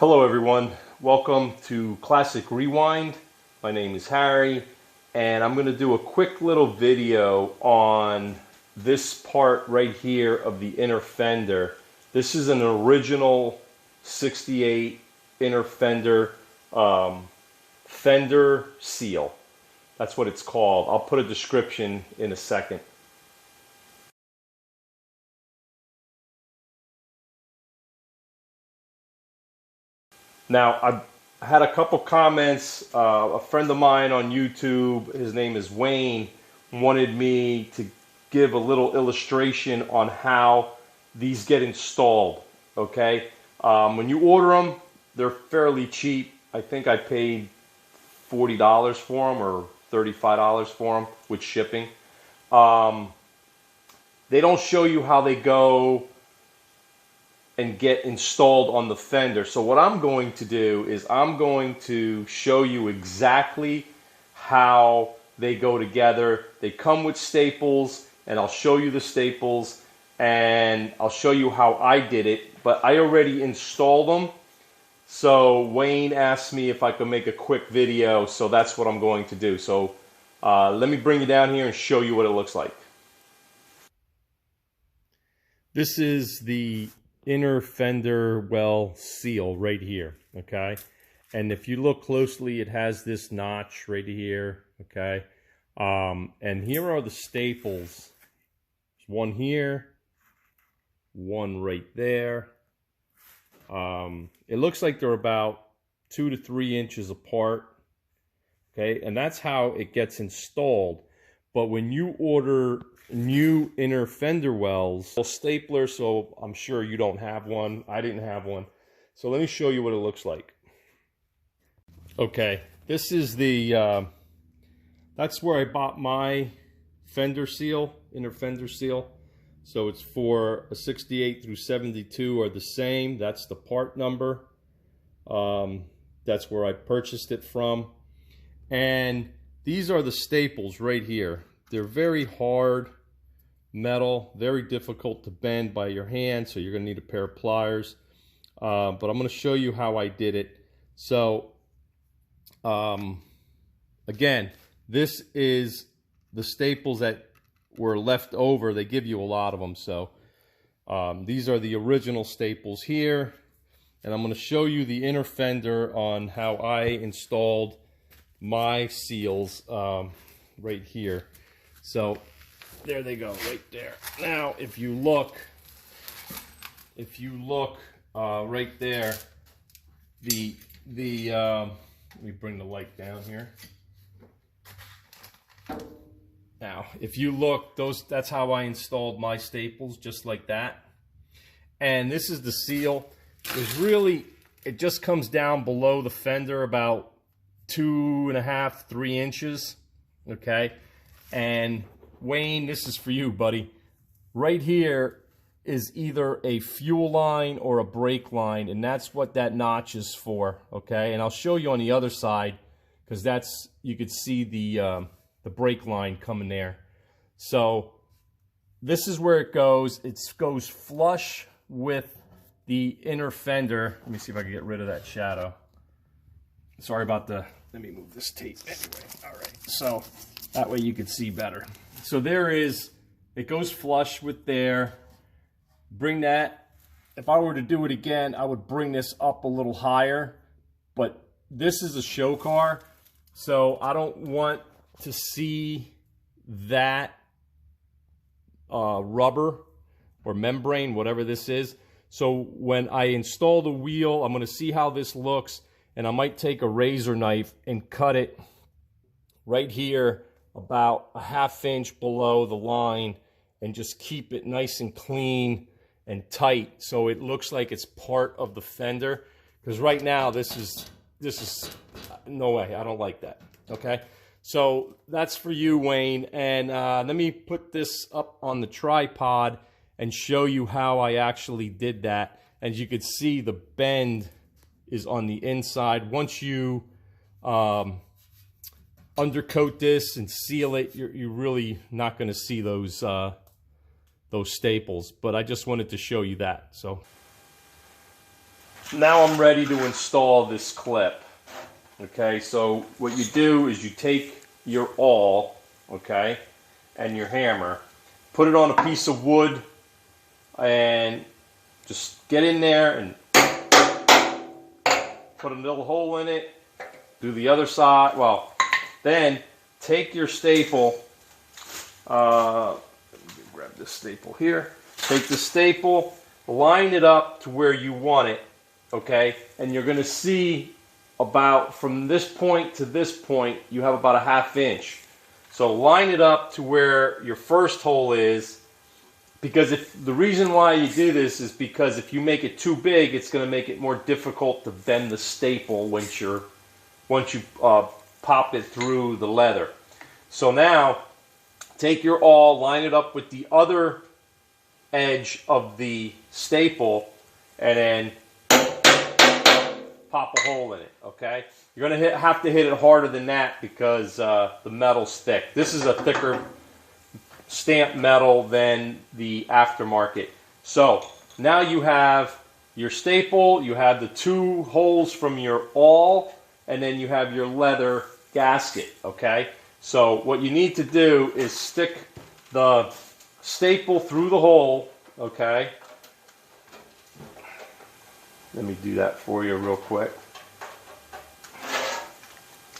Hello everyone, welcome to Classic Rewind. My name is Harry and I'm going to do a quick little video on this part right here of the inner fender. This is an original 68 inner fender fender seal. That's what it's called. I'll put a description in a second. Now, I've had a couple comments. A friend of mine on YouTube, his name is Wayne, wanted me to give a little illustration on how these get installed. Okay, when you order them, they're fairly cheap. I think I paid $40 for them or $35 for them with shipping. They don't show you how they go and get installed on the fender. So what I'm going to do is I'm going to show you exactly how they go together. They come with staples, and I'll show you the staples, and I'll show you how I did it. But I already installed them, so Wayne asked me if I could make a quick video, so that's what I'm going to do. So let me bring you down here and show you what it looks like. This is the inner fender well seal right here, okay? And if you look closely, it has this notch right here, okay? And here are the staples. There's one here, one right there. It looks like they're about 2 to 3 inches apart, okay? And that's how it gets installed. But when you order new inner fender wells, a stapler, so I'm sure you don't have one. I didn't have one. So let me show you what it looks like. Okay, this is the, that's where I bought my fender seal, inner fender seal. So it's for a 68 through 72 are the same. That's the part number. That's where I purchased it from. And these are the staples right here. They're very hard metal, very difficult to bend by your hand, so you're going to need a pair of pliers. But I'm going to show you how I did it. So, again, this is the staples that were left over. They give you a lot of them. So these are the original staples here. And I'm going to show you the inner fender on how I installed my seals right here. So there they go, right there. Now, if you look right there, let me bring the light down here. Now, if you look, that's how I installed my staples, just like that. And this is the seal. It just comes down below the fender about 2.5, 3 inches, okay? And Wayne, this is for you, buddy. Right here is either a fuel line or a brake line, and that's what that notch is for, okay? And I'll show you on the other side, because you could see the brake line coming there. So this is where it goes. It goes flush with the inner fender. Let me see if I can get rid of that shadow. Sorry about let me move this tape anyway. All right, so that way you can see better. So it goes flush with there. Bring that, if I were to do it again, I would bring this up a little higher, but this is a show car, so I don't want to see that rubber or membrane, whatever this is. So when I install the wheel, I'm going to see how this looks, and I might take a razor knife and cut it right here about a 1/2 inch below the line and just keep it nice and clean and tight so it looks like it's part of the fender, because right now this is no way. I don't like that. Okay, so that's for you, Wayne. And let me put this up on the tripod and show you how I actually did that. As you can see, the bend is on the inside. Once you undercoat this and seal it, you're really not going to see those staples. But I just wanted to show you that. So now I'm ready to install this clip. Okay, so what you do is you take your awl, okay, and your hammer, put it on a piece of wood, and just get in there and put a little hole in it. Do the other side. Well, then take your staple. Let me grab this staple here. Take the staple, line it up to where you want it, okay? And you're going to see about from this point to this point, you have about a 1/2 inch. So line it up to where your first hole is, because if the reason why you do this is because if you make it too big, it's going to make it more difficult to bend the staple once you pop it through the leather. So now take your awl, line it up with the other edge of the staple, and then pop a hole in it, okay? You're going to have to hit it harder than that because the metal's thick. This is a thicker stamped metal than the aftermarket. So now you have your staple, you have the 2 holes from your awl, and then you have your leather gasket, okay? So what you need to do is stick the staple through the hole, okay? Let me do that for you real quick.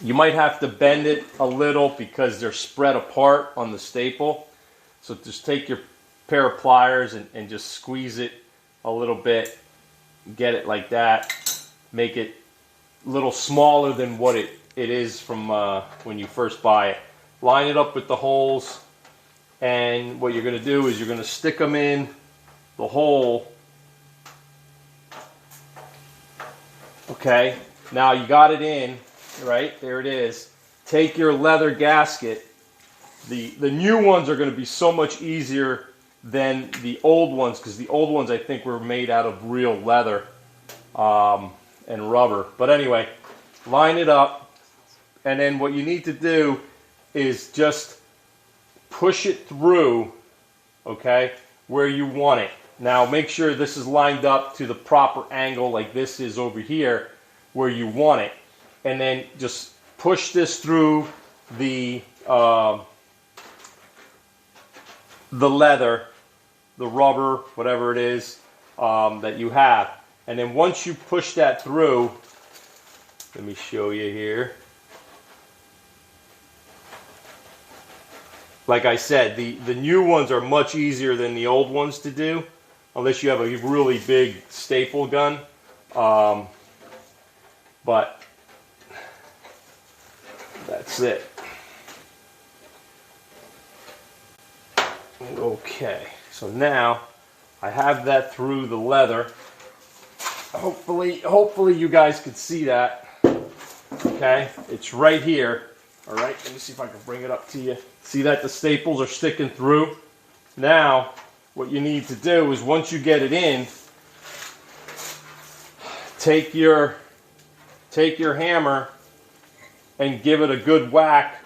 You might have to bend it a little because they're spread apart on the staple. So just take your pair of pliers and just squeeze it a little bit. Get it like that. Make it a little smaller than what it is from when you first buy it. Line it up with the holes. And what you're going to do is you're going to stick them in the hole. Okay, now you got it in, right? There it is. Take your leather gasket. The new ones are going to be so much easier than the old ones, because the old ones I think were made out of real leather and rubber. But anyway, line it up, and then what you need to do is just push it through, okay, where you want it. Now make sure this is lined up to the proper angle like this is over here where you want it. And then just push this through the leather, the rubber, whatever it is that you have. And then once you push that through, let me show you here. Like I said, the new ones are much easier than the old ones to do, unless you have a really big staple gun. But that's it. Okay, so now I have that through the leather. Hopefully you guys could see that. Okay, it's right here. All right, let me see if I can bring it up to you. See that the staples are sticking through? Now, what you need to do is once you get it in, take your hammer and give it a good whack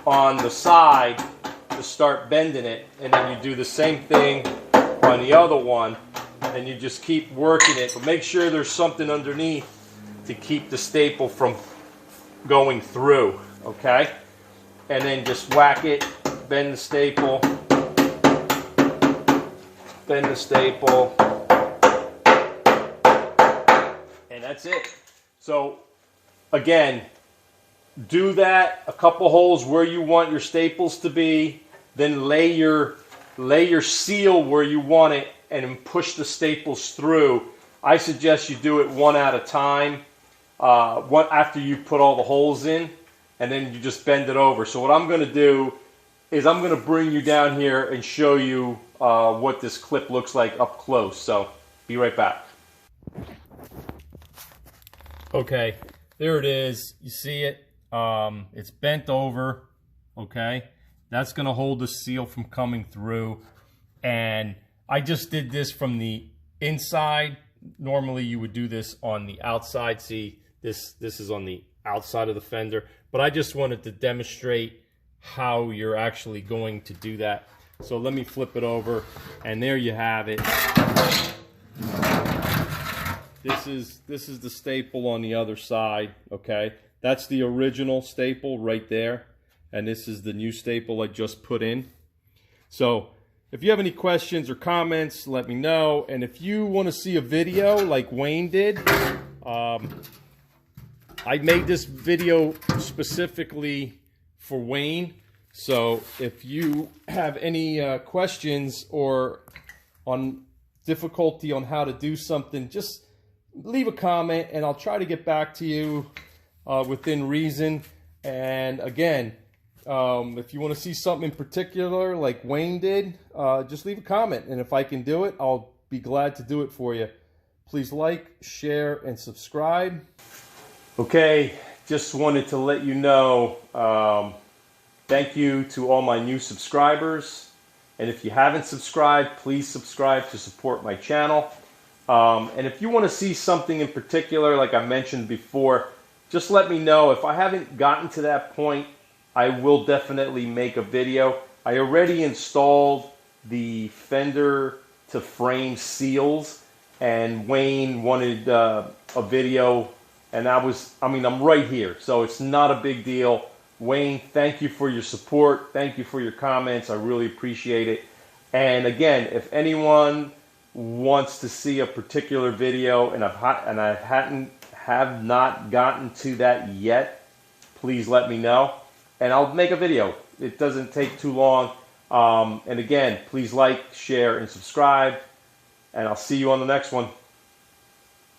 on the side to start bending it, and then you do the same thing on the other one, and you just keep working it, but make sure there's something underneath to keep the staple from going through, okay? And then just whack it, bend the staple, and that's it. So again, do that a couple holes where you want your staples to be, then lay your seal where you want it, and then push the staples through. I suggest you do it one at a time, after you put all the holes in, and then you just bend it over. So what I'm going to do is I'm going to bring you down here and show you what this clip looks like up close. So be right back. Okay, there it is. You see it? It's bent over. Okay, that's going to hold the seal from coming through. And I just did this from the inside. Normally you would do this on the outside. See, this is on the outside of the fender, but I just wanted to demonstrate how you're actually going to do that. So let me flip it over, and there you have it. This is the staple on the other side, okay? That's the original staple right there, and this is the new staple I just put in. So if you have any questions or comments, let me know. And if you want to see a video like Wayne did, I made this video specifically for Wayne. So if you have any questions or on difficulty on how to do something, just leave a comment and I'll try to get back to you within reason. And again, if you want to see something in particular like Wayne did, just leave a comment, and if I can do it, I'll be glad to do it for you. Please like, share, and subscribe. Okay, just wanted to let you know, thank you to all my new subscribers, and if you haven't subscribed, please subscribe to support my channel. And if you want to see something in particular, like I mentioned before, just let me know. If I haven't gotten to that point, I will definitely make a video. I already installed the fender to frame seals, and Wayne wanted a video, and I'm right here, so it's not a big deal. Wayne, thank you for your support. Thank you for your comments. I really appreciate it. And again, if anyone wants to see a particular video and I have not gotten to that yet, please let me know and I'll make a video. It doesn't take too long. And again, please like, share, and subscribe, and I'll see you on the next one.